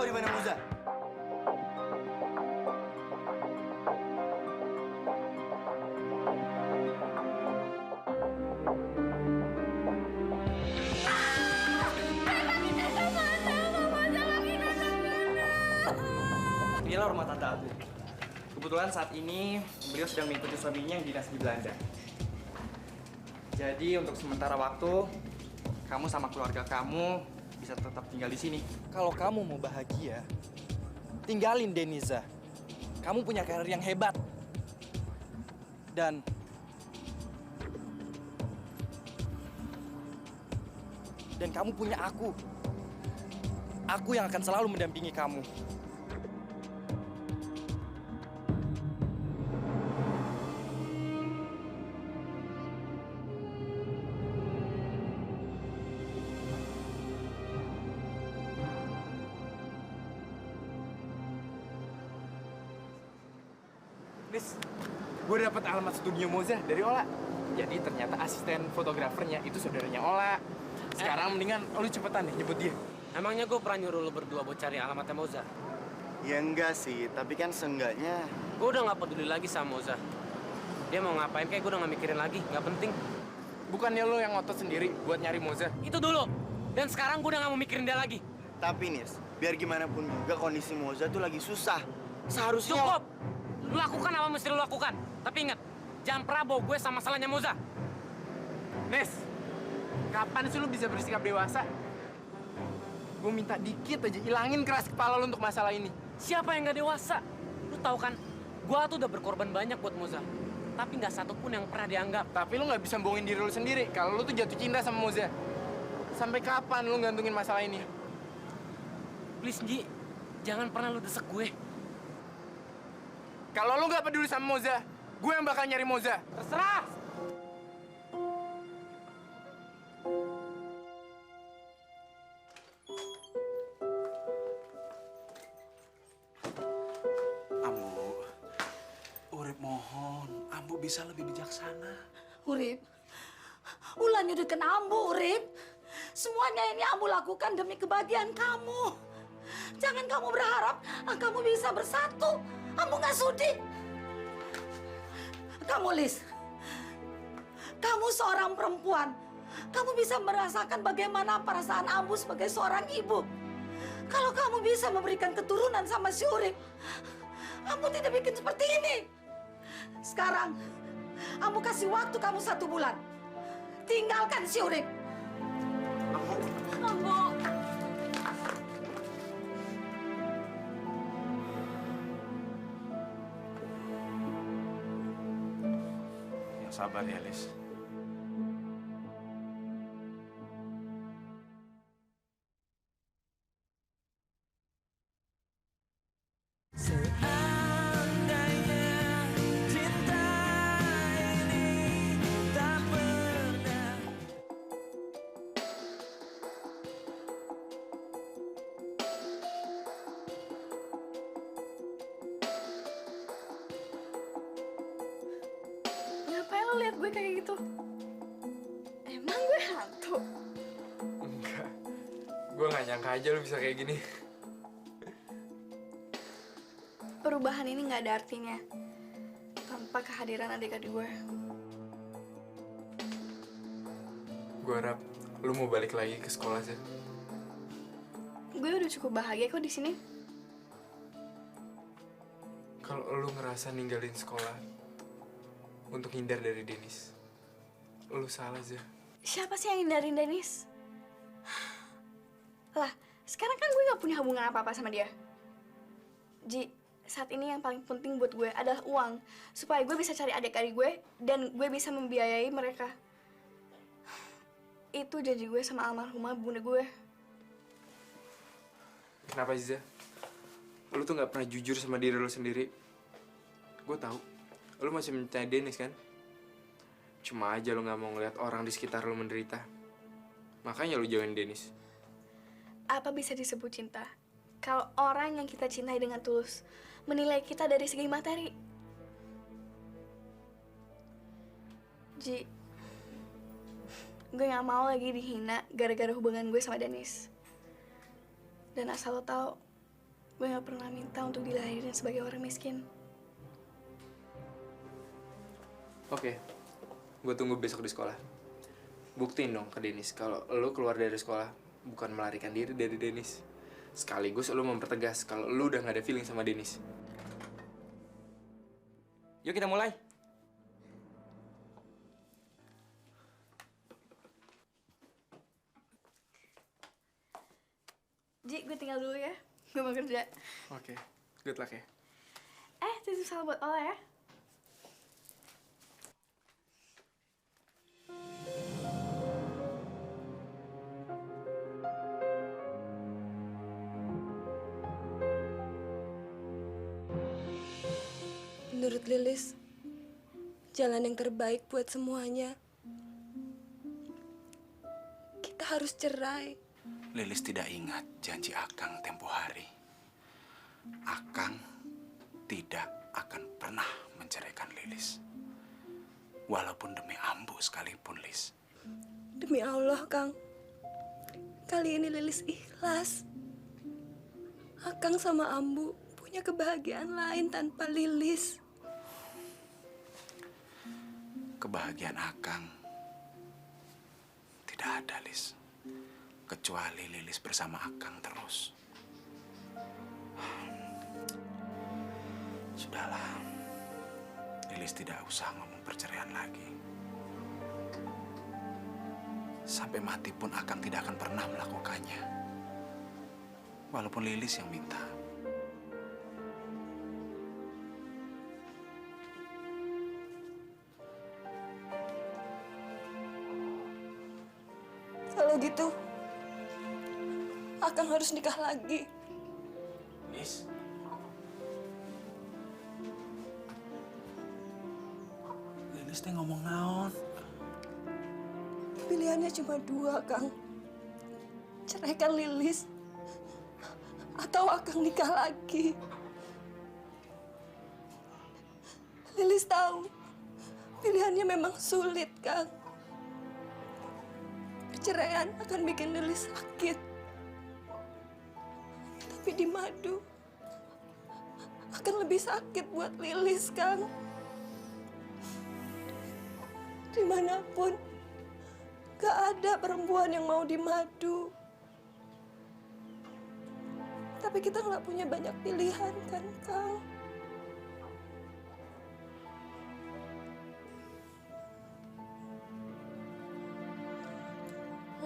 tahu di mana Moza? Inilah rumah tante aku. Kebetulan saat ini beliau sedang mengikuti suaminya yang dinas di Belanda. Jadi untuk sementara waktu, kamu sama keluarga kamu bisa tetap tinggal di sini. Kalau kamu mau bahagia, tinggalin Deniza. Kamu punya karir yang hebat. Dan kamu punya aku. Aku yang akan selalu mendampingi kamu. Nis, gue dapet alamat studio Moza dari Ola. Jadi ternyata asisten fotografernya itu saudaranya Ola. Sekarang mendingan lu cepetan deh nyebut dia. Emangnya gue pernah nyuruh lu berdua buat cari alamatnya Moza? Ya enggak sih, tapi kan seenggaknya... Gue udah gak peduli lagi sama Moza. Dia mau ngapain kayak gue udah gak mikirin lagi, gak penting. Bukannya lu yang ngotot sendiri buat nyari Moza? Itu dulu. Dan sekarang gue udah gak mau mikirin dia lagi. Tapi Nis, biar gimana pun juga kondisi Moza tuh lagi susah. Seharusnya... Cukup! Lu lakukan apa mesti lu lakukan. Tapi ingat, jangan pernah bawa gue sama masalahnya Moza. Nis, kapan sih lu bisa bersikap dewasa? Gue minta dikit aja, ilangin keras kepala lu untuk masalah ini. Siapa yang gak dewasa? Lu tahu kan, gue tuh udah berkorban banyak buat Moza. Tapi nggak satupun yang pernah dianggap. Tapi lu nggak bisa bohongin diri lu sendiri kalau lu tuh jatuh cinta sama Moza. Sampai kapan lu gantungin masalah ini? Please, Ji. Jangan pernah lu desek gue. Kalau lu nggak peduli sama Moza, gue yang bakal nyari Moza. Terserah! Ambu, Urip mohon, Ambu bisa lebih bijaksana. Urip, Ulan nyuduhkan Ambu, Urip. Semuanya ini Ambu lakukan demi kebahagiaan kamu. Jangan kamu berharap kamu bisa bersatu. Ambu nggak sudi. Kamu, Lis, kamu seorang perempuan. Kamu bisa merasakan bagaimana perasaan Ambu sebagai seorang ibu. Kalau kamu bisa memberikan keturunan sama si Urip, Ambu tidak bikin seperti ini. Sekarang, Ambu kasih waktu kamu 1 bulan. Tinggalkan si Urip. Ambu. Yang sabar ya, Lis. Ngapain lo lihat gue kayak gitu? Emang gue hantu? Enggak, gue nggak nyangka aja lu bisa kayak gini. Perubahan ini nggak ada artinya tanpa kehadiran adik-adik gue. Gue harap lu mau balik lagi ke sekolah sih. Gue udah cukup bahagia kok di sini. Kalau lu ngerasa ninggalin sekolah untuk hindar dari Denis, lu salah, Zah. Siapa sih yang hindarin Dennis? Lah, sekarang kan gue nggak punya hubungan apa-apa sama dia. Ji, saat ini yang paling penting buat gue adalah uang, supaya gue bisa cari adik-adik gue dan gue bisa membiayai mereka. Itu janji gue sama almarhumah bunda gue. Kenapa sih, Zah? Lu tuh nggak pernah jujur sama diri lu sendiri. Gue tahu, lu masih mencintai Dennis kan? Cuma aja lu nggak mau ngeliat orang di sekitar lu menderita. Makanya lu jauhin Dennis. Apa bisa disebut cinta kalau orang yang kita cintai dengan tulus menilai kita dari segi materi? Ji, gue gak mau lagi dihina gara-gara hubungan gue sama Dennis. Dan asal lo tahu, gue gak pernah minta untuk dilahirin sebagai orang miskin. Oke, gue tunggu besok di sekolah. Buktiin dong ke Denis kalau lo keluar dari sekolah bukan melarikan diri dari Denis. Sekaligus lo mempertegas kalau lo udah gak ada feeling sama Denis. Yuk kita mulai. Ji, gue tinggal dulu ya. Gue mau kerja. Oke, good luck ya. Titip salam buat Ola ya. Menurut Lilis, jalan yang terbaik buat semuanya. Kita harus cerai. Lilis tidak ingat janji Akang tempo hari. Akang tidak akan pernah menceraikan Lilis. Walaupun demi Ambu sekalipun, Lis. Demi Allah, Kang. Kali ini Lilis ikhlas. Akang sama Ambu punya kebahagiaan lain tanpa Lilis. Kebahagiaan Akang tidak ada, Lis. Kecuali Lilis bersama Akang terus. Sudahlah. Lilis tidak usah ngomong perceraian lagi. Sampai mati pun Akang tidak akan pernah melakukannya. Walaupun Lilis yang minta. Kalau gitu, Akang harus nikah lagi. Lis. Lilis teh ngomong naon? Pilihannya cuma dua, Kang. Ceraikan Lilis, atau Akang nikah lagi. Lilis tahu, pilihannya memang sulit, Kang. Perceraian akan bikin Lilis sakit. Tapi di madu akan lebih sakit buat Lilis, Kang. Dimanapun, gak ada perempuan yang mau di madu. Tapi kita nggak punya banyak pilihan, kan, Kang?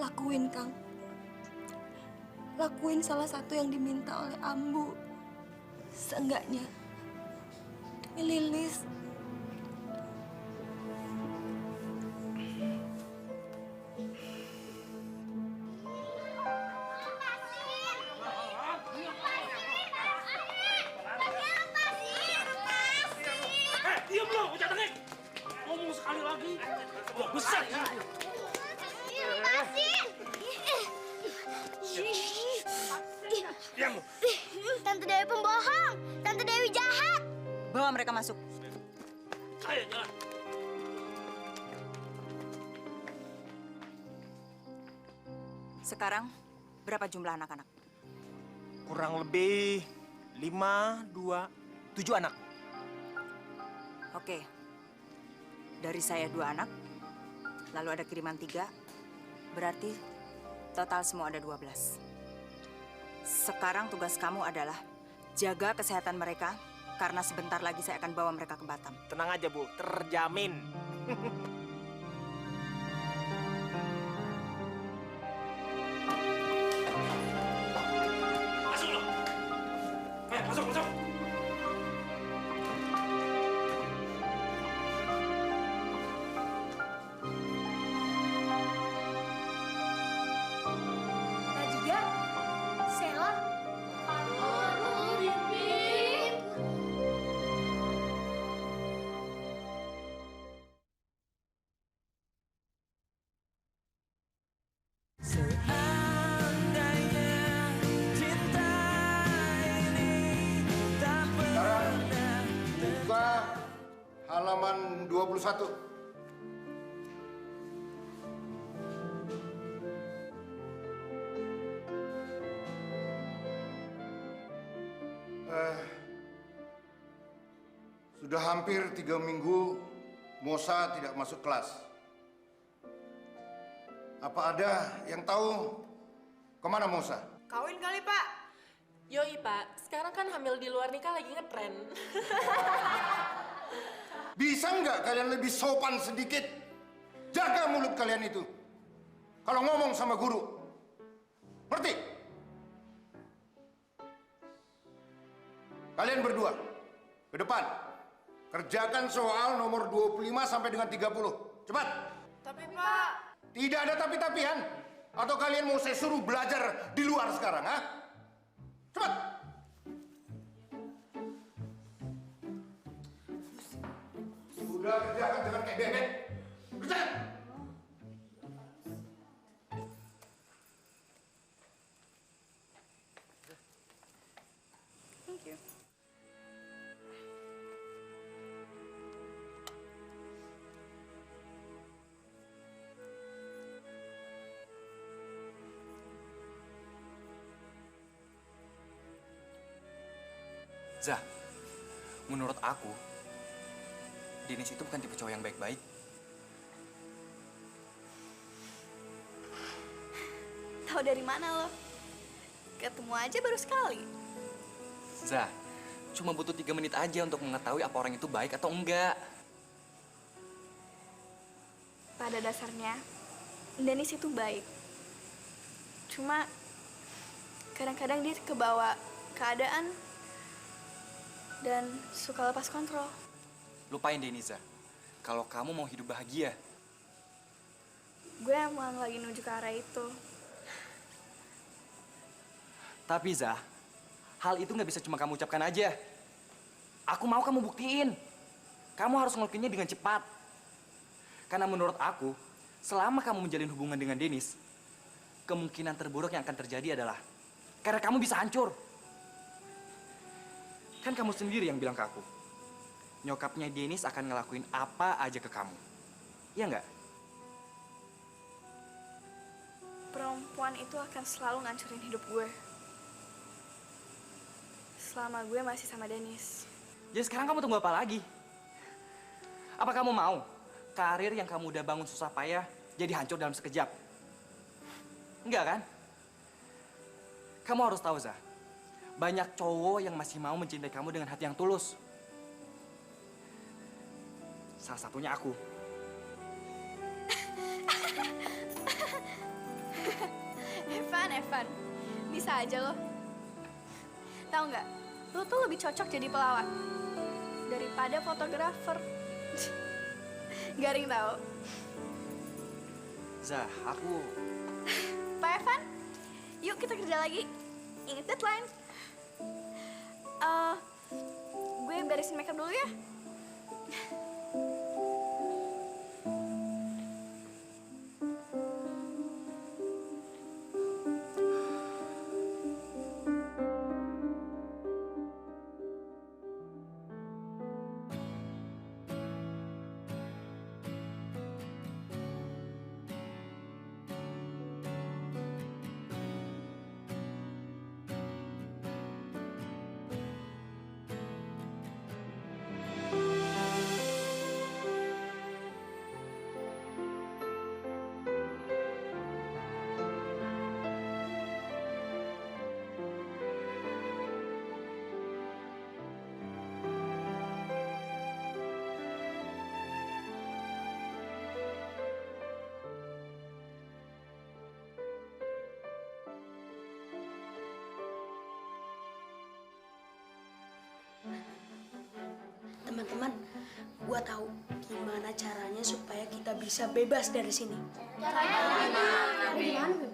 Lakuin, Kang. Lakuin salah satu yang diminta oleh Ambu. Seenggaknya demi Lilis. Diam lo, bocah tengik. Ngomong sekali lagi, gua besar ya. Lepasin! Diam lo. Tante Dewi pembohong! Tante Dewi jahat! Bawa mereka masuk. Ayo, jalan. Sekarang, berapa jumlah anak-anak? Kurang lebih 5, 2, 7 anak. Oke. Dari saya 2 anak, lalu ada kiriman 3, berarti total semua ada 12. Sekarang tugas kamu adalah jaga kesehatan mereka, karena sebentar lagi saya akan bawa mereka ke Batam. Tenang aja, Bu. Terjamin. Masuk lo. Ayo, masuk, masuk. Juga, Sela. Aduh, Ripin. Sekarang buka halaman 21. hampir 3 minggu Mosa tidak masuk kelas. Apa ada yang tahu kemana Mosa? Kawin kali, Pak. Yoi, Pak. Sekarang kan hamil di luar nikah lagi ngetren. Bisa nggak kalian lebih sopan sedikit? Jaga mulut kalian itu. Kalau ngomong sama guru. Ngerti? Kalian berdua, ke depan. Kerjakan soal nomor 25 sampai dengan 30. Cepat. Tapi, Pak. Tidak ada tapi-tapian. Atau kalian mau saya suruh belajar di luar sekarang, ha? Cepat. Sudah kerjakan dengan kayak bebek. Kerjakan. Thank you. Zah, menurut aku, Dennis itu bukan tipe cowok yang baik-baik. Tahu dari mana lo? Ketemu aja baru sekali. Zah, cuma butuh 3 menit aja untuk mengetahui apa orang itu baik atau enggak. Pada dasarnya, Dennis itu baik. Cuma kadang-kadang dia kebawa keadaan dan suka lepas kontrol. Lupain Deniza. Kalau kamu mau hidup bahagia. Gue emang lagi menuju ke arah itu. Tapi Zah, hal itu nggak bisa cuma kamu ucapkan aja. Aku mau kamu buktiin. Kamu harus ngelakuinnya dengan cepat. Karena menurut aku, selama kamu menjalin hubungan dengan Dennis, kemungkinan terburuk yang akan terjadi adalah karena kamu bisa hancur. Kan kamu sendiri yang bilang ke aku, nyokapnya Dennis akan ngelakuin apa aja ke kamu. Iya nggak? Perempuan itu akan selalu ngancurin hidup gue. Selama gue masih sama Dennis. Jadi sekarang kamu tunggu apa lagi? Apa kamu mau karir yang kamu udah bangun susah payah jadi hancur dalam sekejap? Enggak kan? Kamu harus tahu, Zah. Banyak cowok yang masih mau mencintai kamu dengan hati yang tulus. Salah satunya aku. Evan. Bisa aja lo. Tahu nggak? Lo tuh lebih cocok jadi pelawak daripada fotografer. Garing tau. Zah, aku... Pak Evan, yuk kita kerja lagi. Ingat deadline. Gue beresin makeup dulu ya. Teman-teman, gua tahu gimana caranya supaya kita bisa bebas dari sini. Caranya Gimana?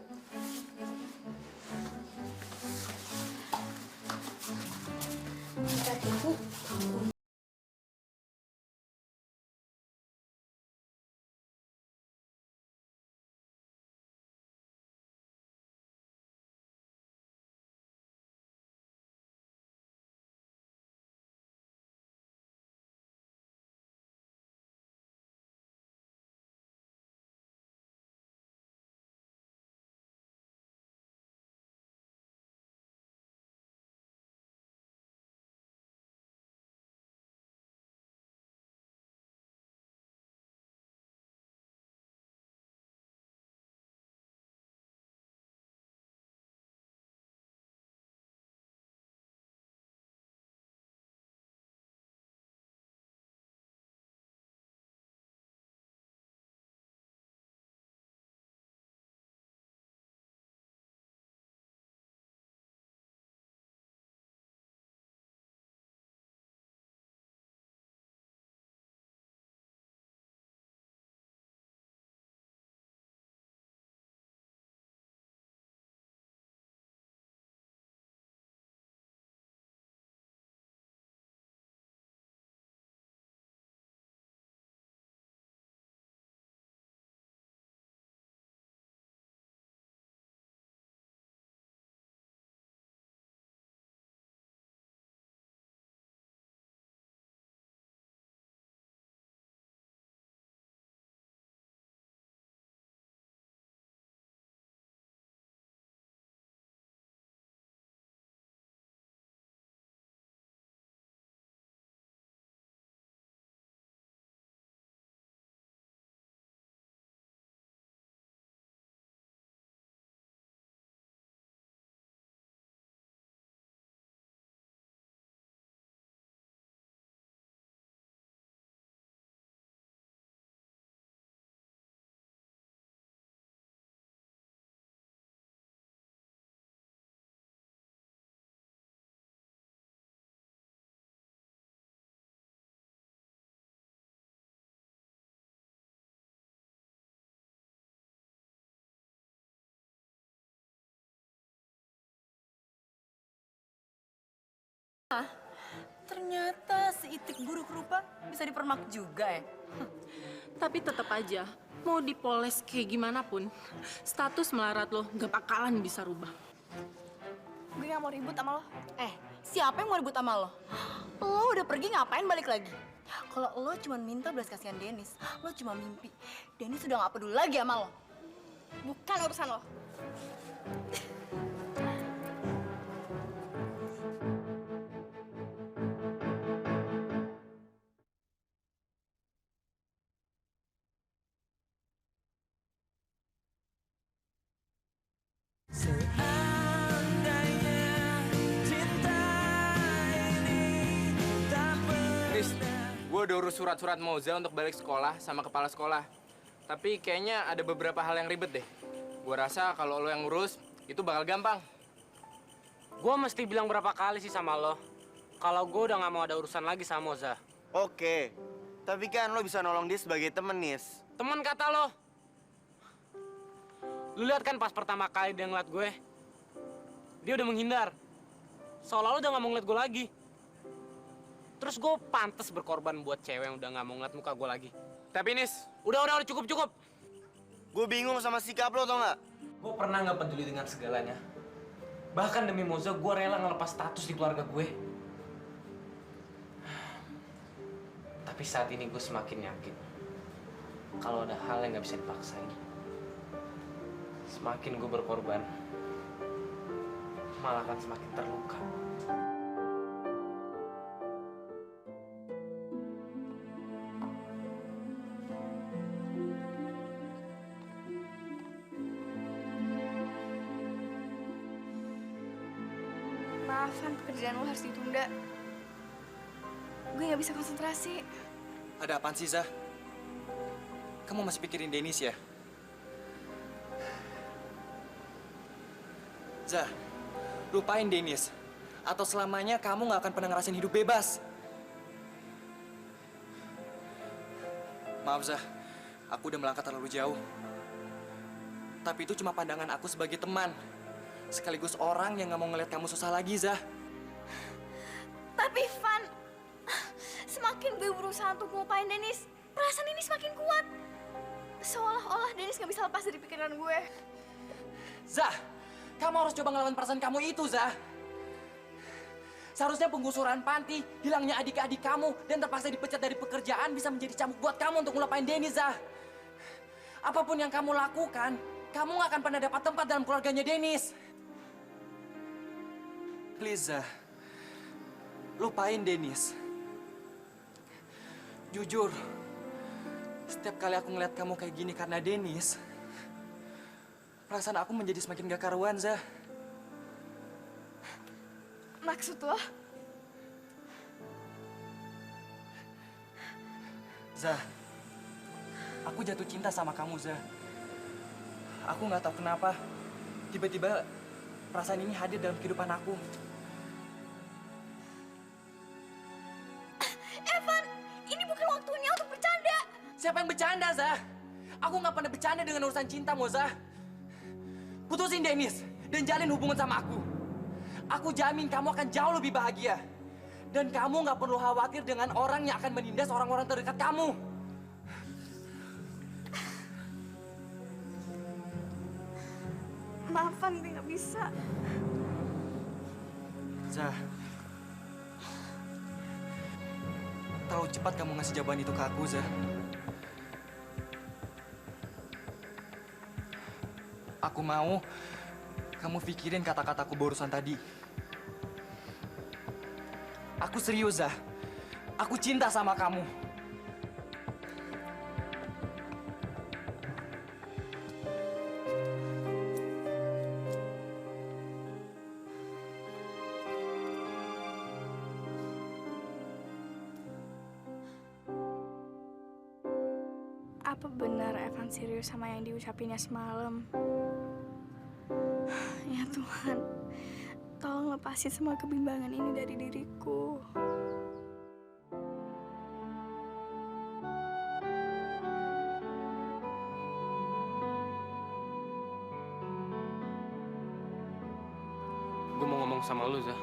Kita tipu Ternyata si Itik buruk rupa bisa dipermak juga ya. Tapi tetap aja, mau dipoles kayak gimana pun, status melarat lo gak bakalan bisa rubah. Gue gak mau ribut sama lo. Siapa yang mau ribut sama lo? Lo udah pergi ngapain balik lagi? Kalau lo cuma minta belas kasihan Dennis, lo cuma mimpi. Dennis udah gak peduli lagi sama lo. Bukan urusan lo. Nis, gue udah urus surat-surat Moza untuk balik sekolah sama kepala sekolah. Tapi kayaknya ada beberapa hal yang ribet deh. Gue rasa kalau lo yang urus, itu bakal gampang. Gue mesti bilang berapa kali sih sama lo, kalau gue udah gak mau ada urusan lagi sama Moza. Oke, tapi kan lo bisa nolong dia sebagai temen, Nis. Temen kata lo. Lu lihat kan pas pertama kali dia ngeliat gue, dia udah menghindar. Seolah udah gak mau ngeliat gue lagi. Terus gue pantas berkorban buat cewek yang udah gak mau ngeliat muka gue lagi. Tapi Nis, udah cukup. Gue bingung sama sikap lo, tau nggak? Gue pernah gak peduli dengan segalanya. Bahkan demi Moza, gue rela ngelepas status di keluarga gue. Tapi saat ini gue semakin yakin kalau ada hal yang gak bisa dipaksain. Semakin gue berkorban, malah akan semakin terluka. Maafan, pekerjaan lo harus ditunda. Gue gak bisa konsentrasi. Ada apaan sih, Zah? Kamu masih pikirin Dennis ya? Zah, lupain Dennis. Atau selamanya kamu gak akan pernah ngerasain hidup bebas. Maaf, Zah. Aku udah melangkah terlalu jauh. Tapi itu cuma pandangan aku sebagai teman. Sekaligus orang yang gak mau ngeliat kamu susah lagi, Zah. Tapi Van, semakin gue berusaha untuk ngelupain Dennis, perasaan ini semakin kuat. Seolah-olah Dennis gak bisa lepas dari pikiran gue. Zah, kamu harus coba ngelawan perasaan kamu itu, Zah. Seharusnya penggusuran panti, hilangnya adik-adik kamu, dan terpaksa dipecat dari pekerjaan bisa menjadi cambuk buat kamu untuk ngelupain Dennis, Zah. Apapun yang kamu lakukan, kamu gak akan pernah dapat tempat dalam keluarganya Dennis. Please, Zah. Lupain Dennis. Jujur, setiap kali aku ngeliat kamu kayak gini karena Dennis, perasaan aku menjadi semakin gak karuan, Zah. Maksud lo? Zah, aku jatuh cinta sama kamu, Zah. Aku nggak tahu kenapa, tiba-tiba perasaan ini hadir dalam kehidupan aku. Evan, ini bukan waktunya untuk bercanda. Siapa yang bercanda, Zah? Aku nggak pernah bercanda dengan urusan cinta, Zah. Putusin Dennis dan jalin hubungan sama aku. Aku jamin kamu akan jauh lebih bahagia. Dan kamu nggak perlu khawatir dengan orang yang akan menindas orang-orang terdekat kamu. Maafan, gue gak bisa. Zah, terlalu cepat kamu ngasih jawaban itu ke aku, Zah. Aku mau kamu pikirin kata-kataku barusan tadi. Aku serius, Zah. Aku cinta sama kamu. Apa benar Evan serius sama yang diucapinnya semalam? Ya Tuhan, tolong lepasin semua kebimbangan ini dari diriku. Gue mau ngomong sama lu, Zah.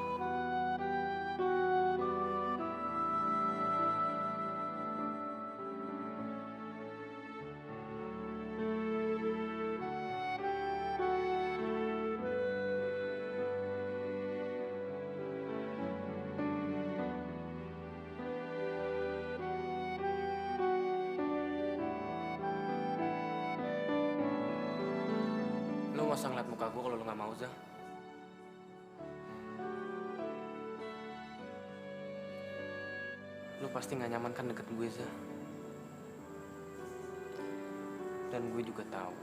nggak usah ngeliat muka gue kalau lu nggak mau, Zah. Lu pasti nggak nyaman kan deket gue, Zah. Dan gue juga tahu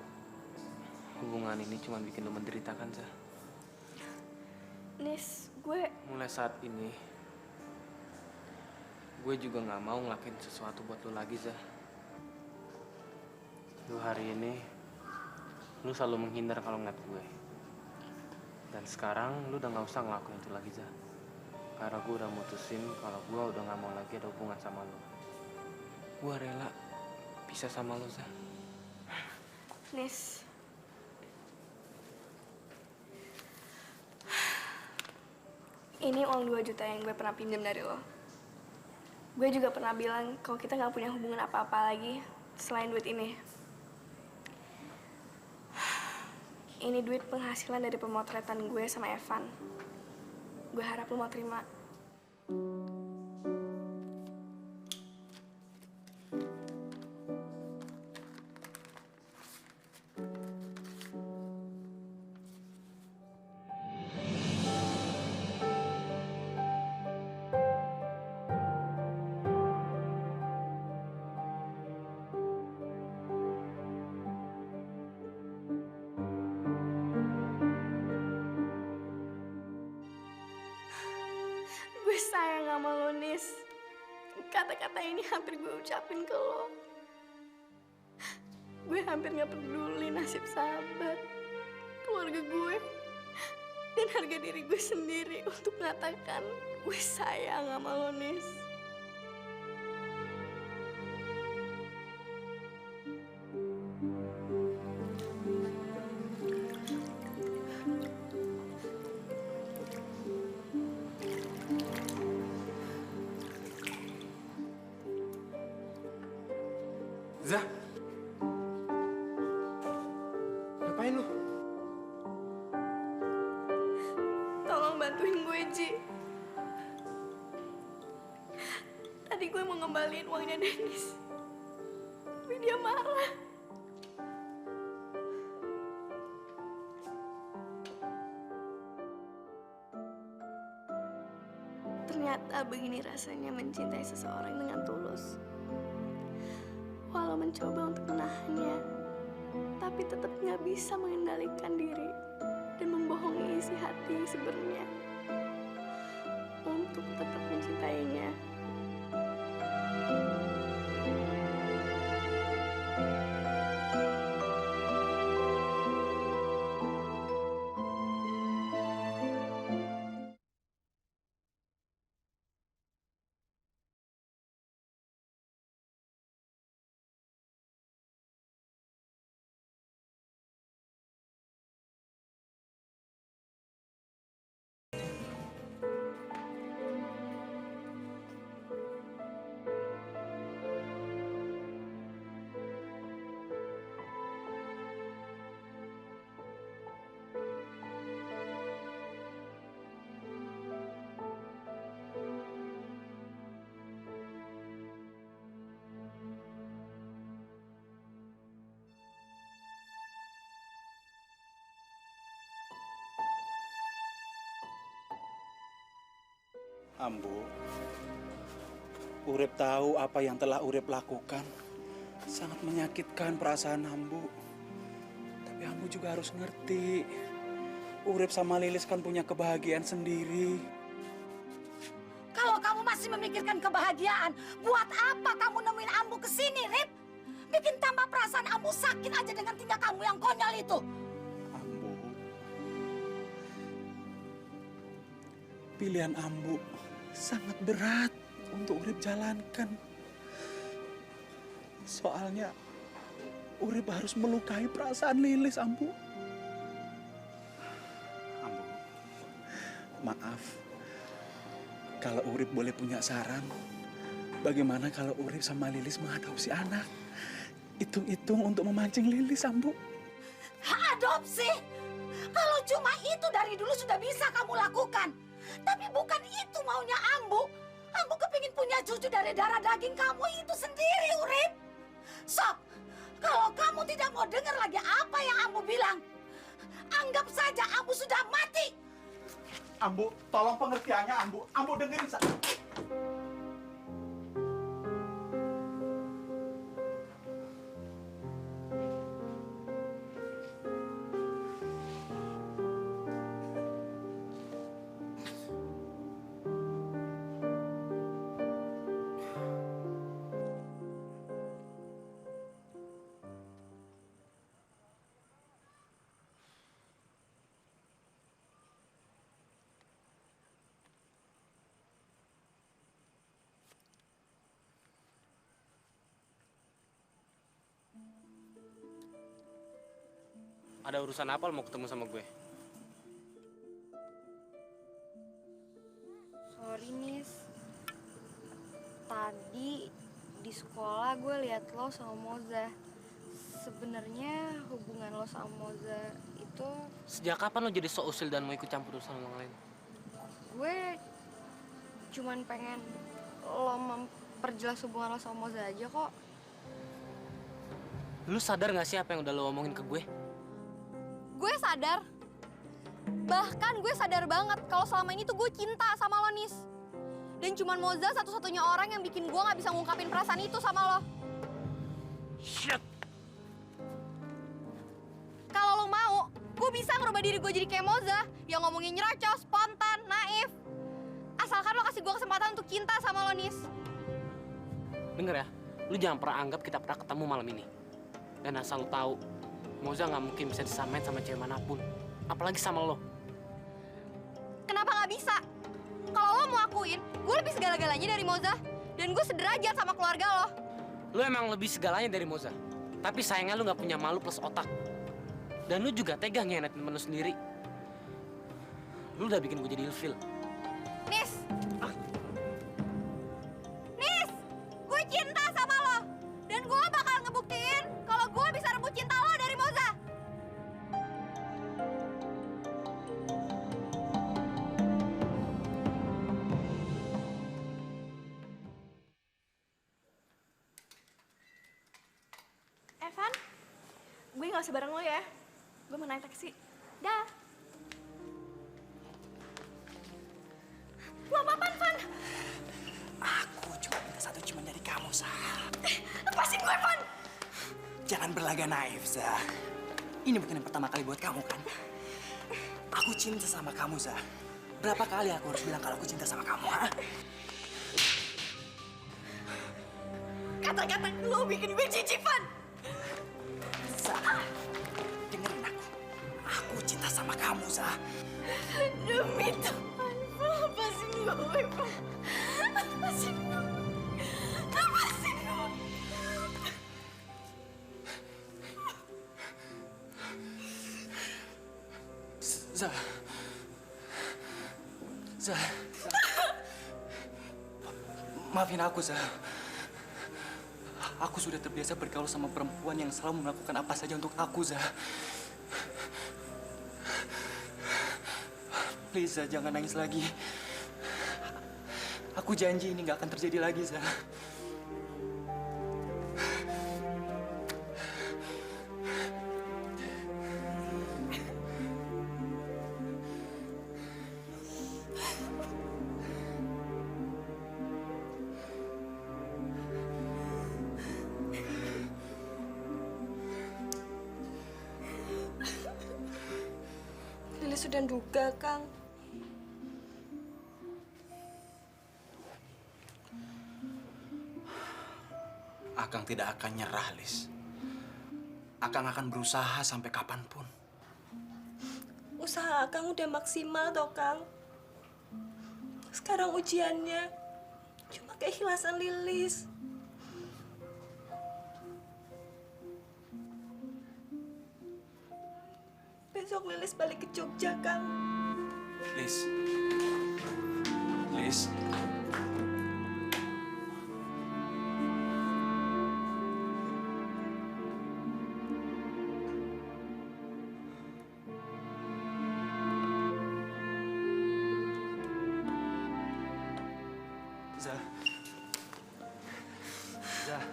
hubungan ini cuma bikin lu menderita kan, Zah. Nis, gue... Mulai saat ini, gue juga nggak mau ngelakuin sesuatu buat lu lagi, Zah. Lu hari ini, lu selalu menghindar kalau ngeliat gue. Dan sekarang lu udah nggak usah ngelakuin itu lagi, Zah. Karena gue udah mutusin kalau gue udah nggak mau lagi ada hubungan sama lu. Gue rela pisah sama lu, Zah. Nis. Ini uang 2 juta yang gue pernah pinjam dari lo. Gue juga pernah bilang kalau kita nggak punya hubungan apa-apa lagi selain duit ini. Ini duit penghasilan dari pemotretan gue sama Evan. Gue harap lo mau terima. Gue sayang sama lo, Nis. Kata-kata ini hampir gue ucapin ke lo. Gue hampir gak peduli nasib sahabat, keluarga gue, dan harga diri gue sendiri untuk mengatakan gue sayang sama lo, Nis. Zah, ngapain lu? Tolong bantuin gue, Ji. Tadi gue mau ngembaliin uangnya Dennis, tapi dia marah. Ternyata begini rasanya mencintai seseorang dengan tulus. Walau mencoba untuk menahannya, tapi tetap nggak bisa mengendalikan diri dan membohongi isi hati yang sebenarnya untuk tetap mencintainya. Ambu, Urip tahu apa yang telah Urip lakukan. Sangat menyakitkan perasaan Ambu. Tapi Ambu juga harus ngerti. Urip sama Lilis kan punya kebahagiaan sendiri. Kalau kamu masih memikirkan kebahagiaan, buat apa kamu nemuin Ambu ke sini, Rip? Bikin tambah perasaan Ambu sakit aja dengan tingkah kamu yang konyol itu. Pilihan Ambu sangat berat untuk Urip jalankan. Soalnya Urip harus melukai perasaan Lilis, Ambu. Ambu, maaf. Kalau Urip boleh punya saran, bagaimana kalau Urip sama Lilis mengadopsi anak? Hitung-hitung untuk memancing Lilis, Ambu. Adopsi? Kalau cuma itu dari dulu sudah bisa kamu lakukan. Tapi bukan itu maunya Ambu. Ambu kepingin punya cucu dari darah daging kamu itu sendiri, Urip. Sob, kalau kamu tidak mau dengar lagi apa yang Ambu bilang, Anggap saja Ambu sudah mati. Ambu, tolong pengertiannya, Ambu. Ambu dengerin saya. Ada urusan apa lo mau ketemu sama gue? Sorry, Nis. Tadi di sekolah gue lihat lo sama Moza. Sebenarnya hubungan lo sama Moza itu... Sejak kapan lo jadi sok usil dan mau ikut campur urusan orang lain? Gue cuman pengen lo memperjelas hubungan lo sama Moza aja kok. Lu sadar gak sih apa yang udah lo omongin ke gue? Gue sadar. Bahkan gue sadar banget kalau selama ini tuh gue cinta sama lo, Nis. Dan cuman Moza satu-satunya orang yang bikin gue gak bisa ngungkapin perasaan itu sama lo. Shit! Kalau lo mau, gue bisa ngerubah diri gue jadi kayak Moza. Yang ngomongin nyerocos, spontan, naif. Asalkan lo kasih gue kesempatan untuk cinta sama lo, Nis. Denger ya, lu jangan pernah anggap kita pernah ketemu malam ini. Dan asal lo tahu, Moza nggak mungkin bisa disamain sama cewek manapun, apalagi sama lo. Kenapa nggak bisa? Kalau lo mau akuin, gue lebih segala-galanya dari Moza. Dan gue sederajat sama keluarga lo. Lo emang lebih segalanya dari Moza. Tapi sayangnya lu nggak punya malu plus otak. Dan lu juga tega ngehianatin temen lu sendiri. Lu udah bikin gue jadi ilfil. Nis! Nis! Gue cinta sama lo. Dan gue bakal ngebuktiin kalau gue bisa rebut cinta lo dari Moza. Evan, gue nggak usah bareng lo ya. Gue mau naik taksi. Dah. Lo apa-apaan, Van? Aku cuma minta satu cuma dari kamu, Zah. Lepasin gue, Van! Jangan berlagak naif, Zah. Ini bukan yang pertama kali buat kamu, kan? Aku cinta sama kamu, Zah. Berapa kali aku harus bilang kalau aku cinta sama kamu, ha? Kata-kata lo bikin gue jijik, Van! Zah, dengerin aku. Aku cinta sama kamu, Zah. Demi Tuhan, lepasin gue, Van. Lepasin gue. Lepasin gue. Zah. Zah. Maafin aku, Zah. Aku sudah terbiasa bergaul sama perempuan yang selalu melakukan apa saja untuk aku, Zah. Please, Zah, jangan nangis lagi. Aku janji ini nggak akan terjadi lagi, Zah. Lilis sudah duga, Kang. Akang tidak akan nyerah, Lis. Akang akan berusaha sampai kapanpun. Usaha Kang udah maksimal toh, Kang. Sekarang ujiannya cuma keikhlasan Lilis. Besok Lilis balik ke Jogja, Kang. Lis. Lis. Zah. Zah.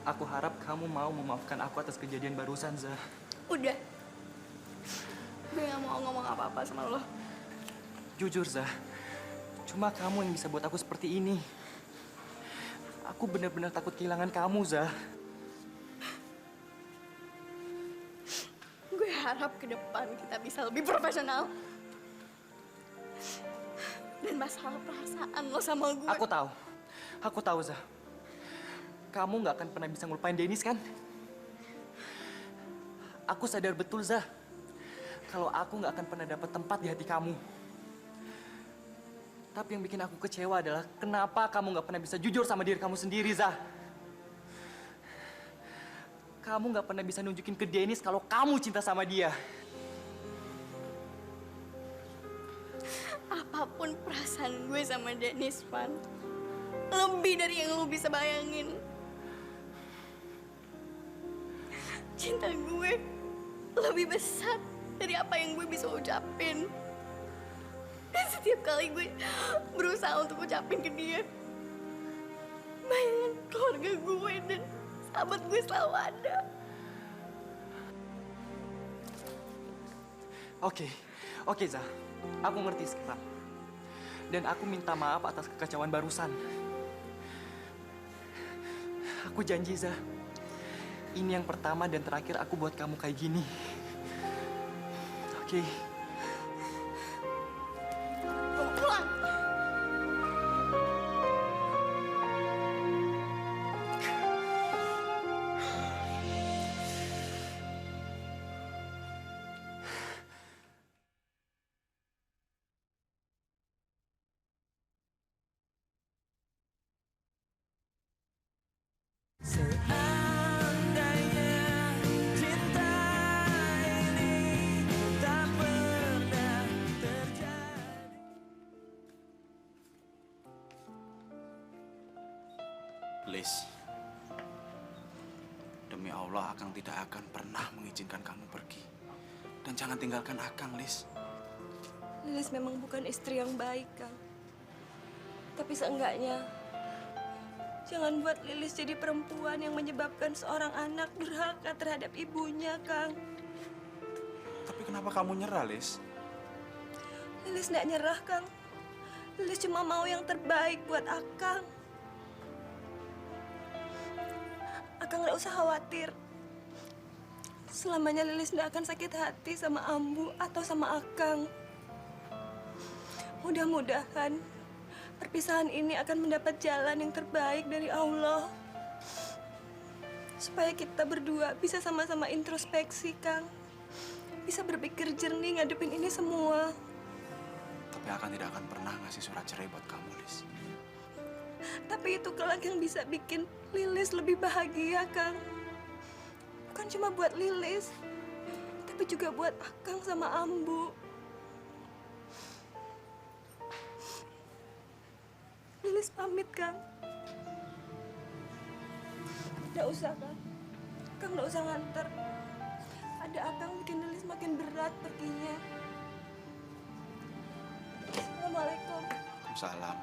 Aku harap kamu mau memaafkan aku atas kejadian barusan, Zah. Udah. Gue gak mau ngomong apa-apa sama lo. Jujur, Zah. Cuma kamu yang bisa buat aku seperti ini. Aku benar-benar takut kehilangan kamu, Zah. Gue harap ke depan kita bisa lebih profesional. Dan masalah perasaan lo sama gue. Aku tahu, Zah. Kamu nggak akan pernah bisa ngelupain Dennis, kan? Aku sadar betul, Zah. Kalau aku nggak akan pernah dapat tempat di hati kamu. Tapi yang bikin aku kecewa adalah kenapa kamu nggak pernah bisa jujur sama diri kamu sendiri, Zah. Kamu nggak pernah bisa nunjukin ke Dennis kalau kamu cinta sama dia. Apapun perasaan gue sama Dennis, Van. Lebih dari yang lo bisa bayangin. Cinta gue lebih besar dari apa yang gue bisa ucapin. Dan setiap kali gue berusaha untuk ucapin ke dia, bayangan keluarga gue dan sahabat gue selalu ada. Oke, Zah. Aku ngerti sekarang. Dan aku minta maaf atas kekacauan barusan. Aku janji, Zah. Ini yang pertama dan terakhir aku buat kamu kayak gini. Oke. Pulang. Liz, demi Allah, Akang tidak akan pernah mengizinkan kamu pergi. Dan jangan tinggalkan Akang, Liz. Lilis memang bukan istri yang baik, Kang. Tapi seenggaknya, jangan buat Lilis jadi perempuan yang menyebabkan seorang anak durhaka terhadap ibunya, Kang. Tapi kenapa kamu nyerah, Liz? Lilis nggak nyerah, Kang. Lilis cuma mau yang terbaik buat Akang. Akang nggak usah khawatir. Selamanya Lilis nggak akan sakit hati sama Ambu atau sama Akang. Mudah-mudahan perpisahan ini akan mendapat jalan yang terbaik dari Allah. Supaya kita berdua bisa sama-sama introspeksi, Kang. Bisa berpikir jernih ngadepin ini semua. Tapi Akang tidak akan pernah ngasih surat cerai buat kamu, Liz. Tapi itu kelak yang bisa bikin Lilis lebih bahagia, Kang. Bukan cuma buat Lilis, tapi juga buat Akang sama Ambu. Lilis pamit, Kang. Nggak usah, Kang. Kang nggak usah nganter. Ada Akang bikin Lilis makin berat perginya. Assalamualaikum. Waalaikumsalam.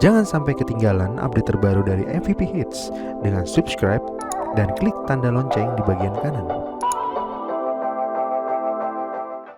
Jangan sampai ketinggalan update terbaru dari MVP Hits dengan subscribe dan klik tanda lonceng di bagian kanan.